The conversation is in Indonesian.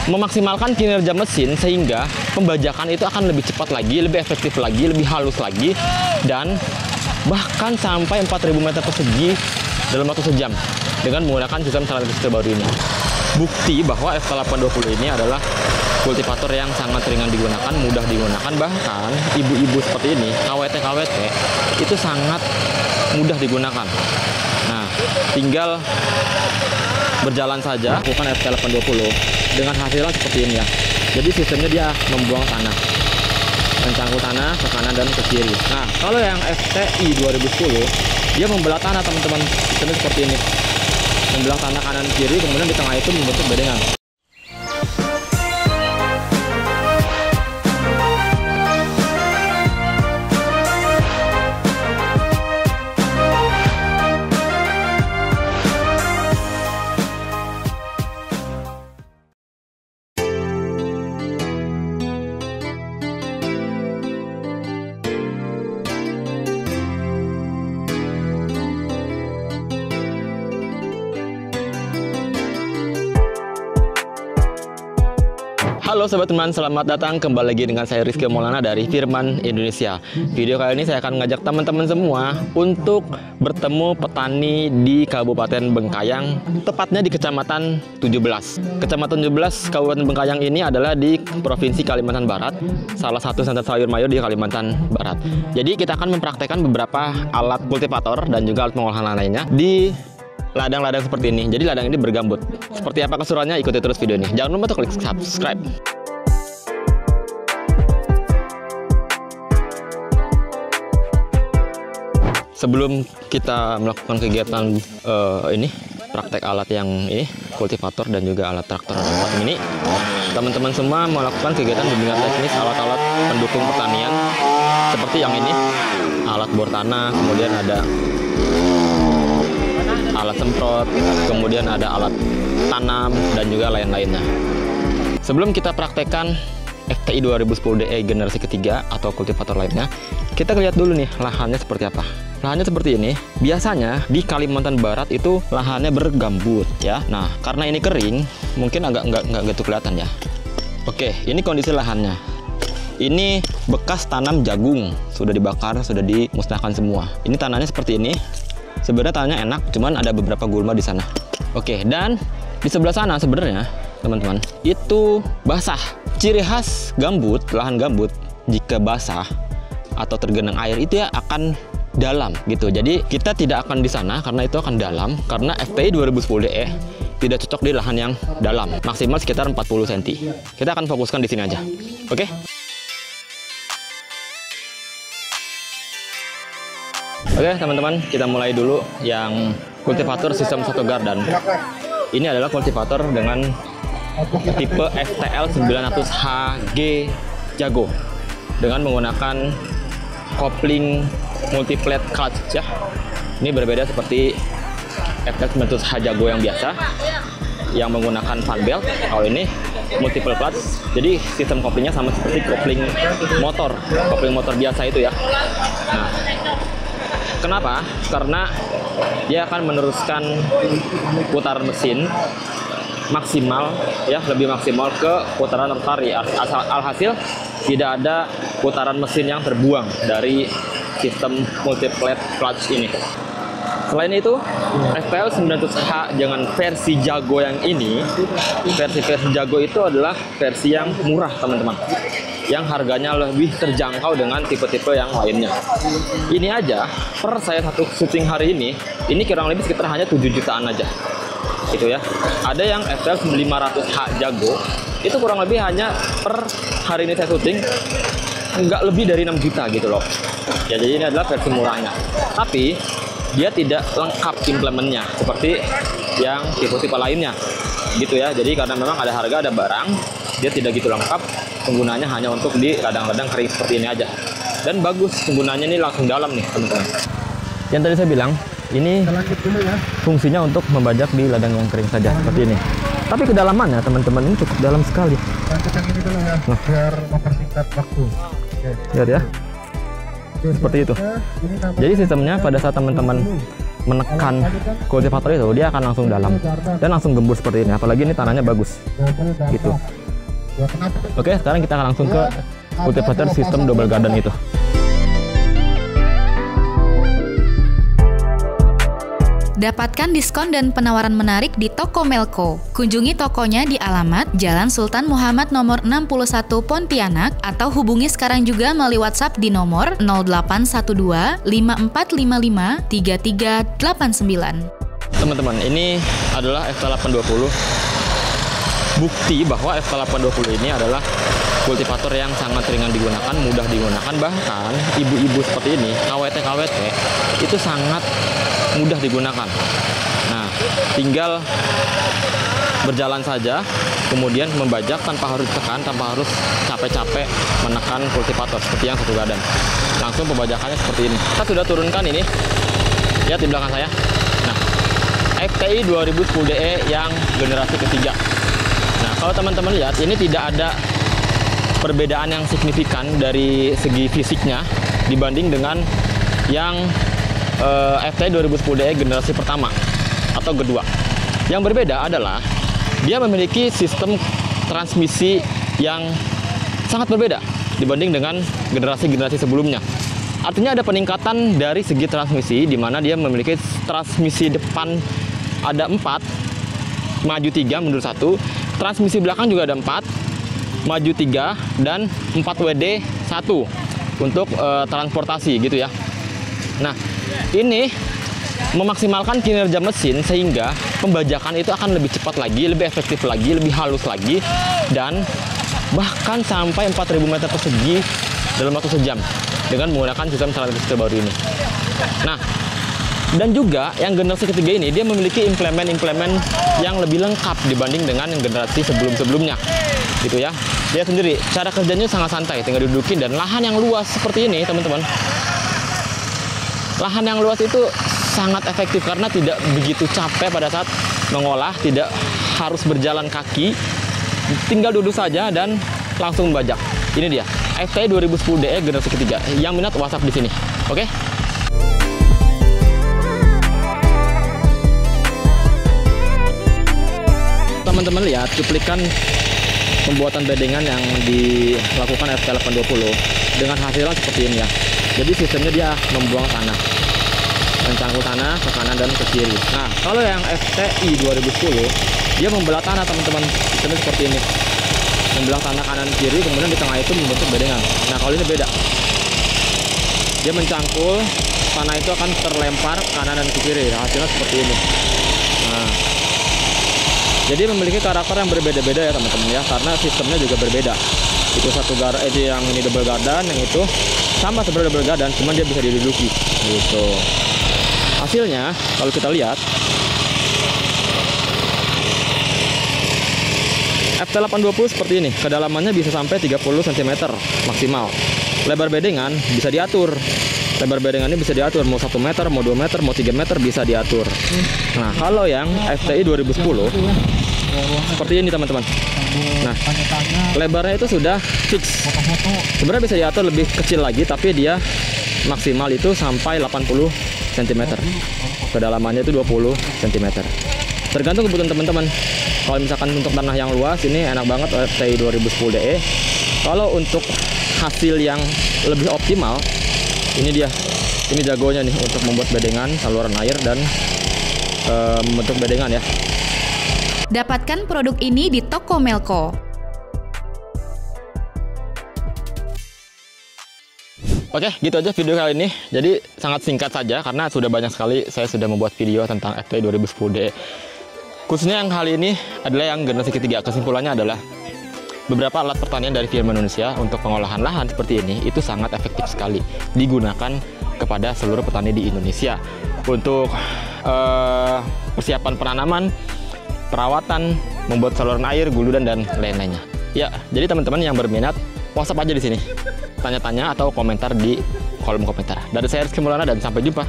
memaksimalkan kinerja mesin sehingga pembajakan itu akan lebih cepat lagi, lebih efektif lagi, lebih halus lagi, dan bahkan sampai 4000 meter persegi dalam waktu sejam dengan menggunakan sistem strategis terbaru ini. Bukti bahwa FK820 ini adalah kultivator yang sangat ringan digunakan, mudah digunakan, bahkan ibu-ibu seperti ini, KWT-KWT, itu sangat mudah digunakan. Nah, tinggal berjalan saja, lakukan FK820 dengan hasilnya seperti ini ya. Jadi sistemnya dia membuang tanah, mencangkul tanah ke kanan dan ke kiri. Nah, kalau yang FTI 2010, dia membelah tanah teman-teman, sistemnya seperti ini. Membelah tanah kanan kiri, kemudian di tengah itu membentuk bedengan. Halo Sobat Teman, selamat datang kembali lagi dengan saya Rizky Maulana dari Firman Indonesia. Video kali ini saya akan mengajak teman-teman semua untuk bertemu petani di Kabupaten Bengkayang, tepatnya di Kecamatan 17. Kecamatan 17 Kabupaten Bengkayang ini adalah di Provinsi Kalimantan Barat, salah satu sentra sayur mayur di Kalimantan Barat. Jadi kita akan mempraktekkan beberapa alat kultivator dan juga alat pengolahan lainnya di ladang-ladang seperti ini. Jadi ladang ini bergambut. Seperti apa keseruannya? Ikuti terus video ini. Jangan lupa untuk klik subscribe. Sebelum kita melakukan kegiatan ini, praktek alat yang ini, kultivator dan juga alat traktor ini, teman-teman semua melakukan kegiatan bimbingan teknis alat-alat pendukung pertanian seperti yang ini, alat bor tanah, kemudian ada alat semprot, kemudian ada alat tanam, dan juga lain-lainnya. Sebelum kita praktekkan FTI 2010DE generasi ketiga atau kultivator lainnya, kita lihat dulu nih lahannya seperti apa. Lahannya seperti ini. Biasanya di Kalimantan Barat itu lahannya bergambut ya. Nah, karena ini kering, mungkin agak nggak gitu kelihatan ya. Oke, ini kondisi lahannya. Ini bekas tanam jagung, sudah dibakar, sudah dimusnahkan semua. Ini tanahnya seperti ini. Sebenarnya tanahnya enak, cuman ada beberapa gulma di sana. Oke, dan di sebelah sana sebenarnya, teman-teman, itu basah. Ciri khas gambut, lahan gambut, jika basah atau tergenang air itu ya akan dalam gitu. Jadi kita tidak akan di sana karena itu akan dalam, karena FTI 2010DE tidak cocok di lahan yang dalam, maksimal sekitar 40 cm. Kita akan fokuskan di sini aja. Oke? Oke teman-teman, kita mulai dulu yang kultivator sistem satu gardan. Ini adalah kultivator dengan tipe FTL 900HG Jago dengan menggunakan kopling multiplate clutch ya. Ini berbeda seperti FTL 900H Jago yang biasa yang menggunakan fan belt. Kalau ini multiple clutch, jadi sistem koplingnya sama seperti kopling motor biasa itu ya. Nah, kenapa? Karena dia akan meneruskan putaran mesin maksimal ya, lebih maksimal ke putaran rotari. Alhasil tidak ada putaran mesin yang terbuang dari sistem multiplate clutch ini. Selain itu, FTL 900H dengan versi Jago yang ini, versi Jago itu adalah versi yang murah teman-teman, yang harganya lebih terjangkau dengan tipe-tipe yang lainnya. Ini aja per saya satu syuting hari ini kurang lebih sekitar hanya 7 jutaan aja gitu ya. Ada yang FTL 500H Jago itu kurang lebih hanya per hari ini saya syuting nggak lebih dari 6 juta gitu loh ya. Jadi ini adalah versi murahnya, tapi dia tidak lengkap implementnya seperti yang tipe-tipe lainnya gitu ya. Jadi karena memang ada harga ada barang, dia tidak gitu lengkap. Penggunanya hanya untuk di ladang-ladang kering seperti ini aja, dan bagus penggunanya ini langsung dalam nih teman-teman. Yang tadi saya bilang ini fungsinya untuk membajak di ladang yang kering saja seperti ini, tapi kedalamannya teman-teman ini cukup dalam sekali. Yang ini dulu ya, biar mempersingkat waktu. Lihat ya, seperti itu. Jadi sistemnya pada saat teman-teman menekan kultivator itu, dia akan langsung dalam dan langsung gembur seperti ini. Apalagi ini tanahnya bagus gitu. Oke, sekarang kita akan langsung ke kultivator sistem double garden itu. Dapatkan diskon dan penawaran menarik di toko Melco. Kunjungi tokonya di alamat Jalan Sultan Muhammad nomor 61 Pontianak atau hubungi sekarang juga melalui WhatsApp di nomor 0812 5455 3389. Teman-teman, ini adalah FT820. Bukti bahwa FT820 ini adalah kultivator yang sangat ringan digunakan, mudah digunakan, bahkan ibu-ibu seperti ini, KWT itu sangat mudah digunakan. Nah, tinggal berjalan saja, kemudian membajak tanpa harus tekan, tanpa harus capek-capek menekan kultivator seperti yang satu garden. Langsung pembajakannya seperti ini. Kita sudah turunkan ini, lihat di belakang saya. Nah, FTI 2010DE yang generasi ketiga. Nah, kalau teman-teman lihat, ini tidak ada perbedaan yang signifikan dari segi fisiknya dibanding dengan yang FTI 2010DE generasi pertama atau kedua. Yang berbeda adalah dia memiliki sistem transmisi yang sangat berbeda dibanding dengan generasi-generasi sebelumnya. Artinya ada peningkatan dari segi transmisi, di mana dia memiliki transmisi depan ada 4, maju 3, mundur 1. Transmisi belakang juga ada 4, maju 3, dan 4 WD 1 untuk transportasi gitu ya. Nah, ini memaksimalkan kinerja mesin sehingga pembajakan itu akan lebih cepat lagi, lebih efektif lagi, lebih halus lagi, dan bahkan sampai 4.000 meter persegi dalam waktu sejam dengan menggunakan sistem saluran terbaru ini. Nah, dan juga yang generasi ketiga ini dia memiliki implemen-implemen yang lebih lengkap dibanding dengan yang generasi sebelum-sebelumnya gitu ya. Dia sendiri cara kerjanya sangat santai, tinggal didudukin, dan lahan yang luas seperti ini teman-teman. Lahan yang luas itu sangat efektif karena tidak begitu capek pada saat mengolah, tidak harus berjalan kaki, tinggal duduk saja dan langsung membajak. Ini dia FTI 2010DE generasi ketiga. Yang minat WhatsApp di sini. Oke? Teman-teman lihat cuplikan pembuatan bedengan yang dilakukan FT820 dengan hasilnya seperti ini ya. Jadi sistemnya dia membuang tanah, mencangkul tanah ke kanan dan ke kiri. Nah, kalau yang FTI 2010 dia membelah tanah teman-teman, sistemnya seperti ini, membelah tanah kanan kiri, kemudian di tengah itu membentuk bedengan. Nah, kalau ini beda, dia mencangkul, tanah itu akan terlempar ke kanan dan ke kiri. Nah, hasilnya seperti ini. Nah, jadi memiliki karakter yang berbeda-beda ya teman-teman ya, karena sistemnya juga berbeda. Itu satu garden, yang ini double garden, yang itu sama seperti double garden, cuman dia bisa diduduki gitu. Hasilnya kalau kita lihat FT820 seperti ini, kedalamannya bisa sampai 30 cm maksimal. Lebar bedengan bisa diatur. Lebar bedengan ini bisa diatur mau 1 meter, mau 2 meter, mau 3 meter bisa diatur. Nah, kalau yang FTI 2010 seperti ini teman-teman. Nah, lebarnya itu sudah fix. Sebenarnya bisa diatur lebih kecil lagi, tapi dia maksimal itu sampai 80 cm. Kedalamannya itu 20 cm. Tergantung kebutuhan teman-teman. Kalau misalkan untuk tanah yang luas, ini enak banget FTI 2010DE. Kalau untuk hasil yang lebih optimal, ini dia. Ini jagonya nih untuk membuat bedengan, saluran air, dan membentuk bedengan ya. Dapatkan produk ini di toko Melco. Oke, gitu aja video kali ini. Jadi sangat singkat saja karena sudah banyak sekali saya sudah membuat video tentang FTI 2010DE. Khususnya yang kali ini adalah yang generasi ketiga. Kesimpulannya adalah beberapa alat pertanian dari firma Indonesia untuk pengolahan lahan seperti ini itu sangat efektif sekali digunakan kepada seluruh petani di Indonesia untuk persiapan penanaman, perawatan, membuat saluran air, guludan, dan lain-lainnya. Ya, jadi teman-teman yang berminat, WhatsApp aja di sini. Tanya-tanya atau komentar di kolom komentar. Dari saya Rizky Maulana dan sampai jumpa.